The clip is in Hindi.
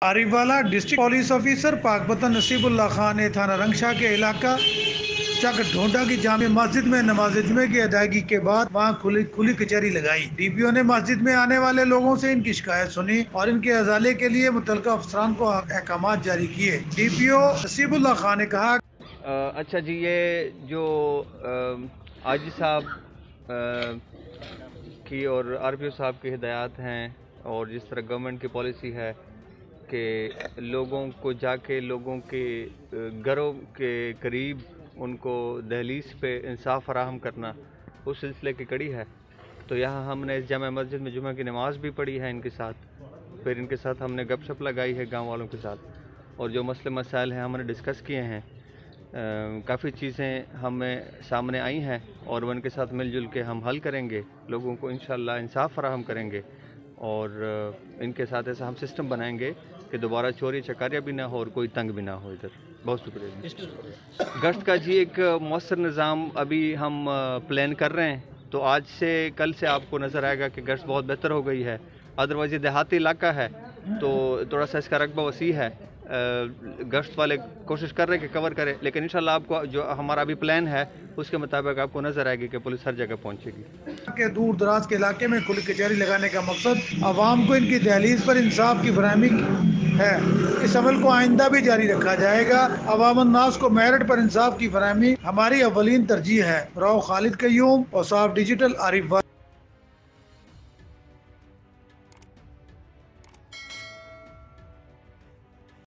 Arifwala district police officer Pakpattan Nasibullah Khan ने थाना रंगशाह के इलाका चक ढोंडा की जामे मस्जिद में नमाज जुमे की अदायगी के बाद वहां खुली कचहरी लगाई। डीपीओ ने मस्जिद में आने वाले लोगों से इनकी शिकायत सुनी और इनके अजाले के लिए मुतल्लिका अफसरान को अहकाम जारी किए। डीपीओ नसीबुल्लाह खान ने कहा, अच्छा जी, ये जो आजी साहब की और आरपीओ साहब की हिदायत हैं और जिस तरह गवर्नमेंट की पॉलिसी है कि लोगों को जाके लोगों के घरों के करीब उनको दहलीज पे इंसाफ फराहम करना, उस सिलसिले की कड़ी है। तो यहाँ हमने इस जामा मस्जिद में जुमा की नमाज़ भी पढ़ी है इनके साथ, फिर इनके साथ हमने गपशप लगाई है गांव वालों के साथ, और जो मसले मसाइल हैं हमने डिस्कस किए हैं। काफ़ी चीज़ें हमें सामने आई हैं और वो इनके साथ मिलजुल के हम हल करेंगे, लोगों को इंशाअल्लाह इंसाफ फराहम करेंगे और इनके साथ ऐसा हम सिस्टम बनाएंगे कि दोबारा चोरी चकारियाँ भी ना हो और कोई तंग भी ना हो इधर। बहुत शुक्रिया। गश्त का जी एक मौसर निज़ाम अभी हम प्लान कर रहे हैं, तो आज से कल से आपको नज़र आएगा कि गश्त बहुत बेहतर हो गई है। अदरवाइज़ ये देहाती इलाका है तो थोड़ा सा इसका रकबा वसी है। गश्त वाले कोशिश कर रहे हैं कि कवर करें, लेकिन इंशाल्लाह आपको जो हमारा अभी प्लान है उसके मुताबिक आपको नज़र आएगी कि पुलिस हर जगह पहुंचेगी। के दूर दराज के इलाके में खुली कचहरी लगाने का मकसद आवाम को इनकी दहलीज पर इंसाफ की फरहमी है। इस अमल को आइंदा भी जारी रखा जाएगा। अवाम नास को मेरिट पर इंसाफ की फरहमी हमारी अव्वलीन तरजीह है। राव खालिद कयूम और साफ डिजिटल आरिफ।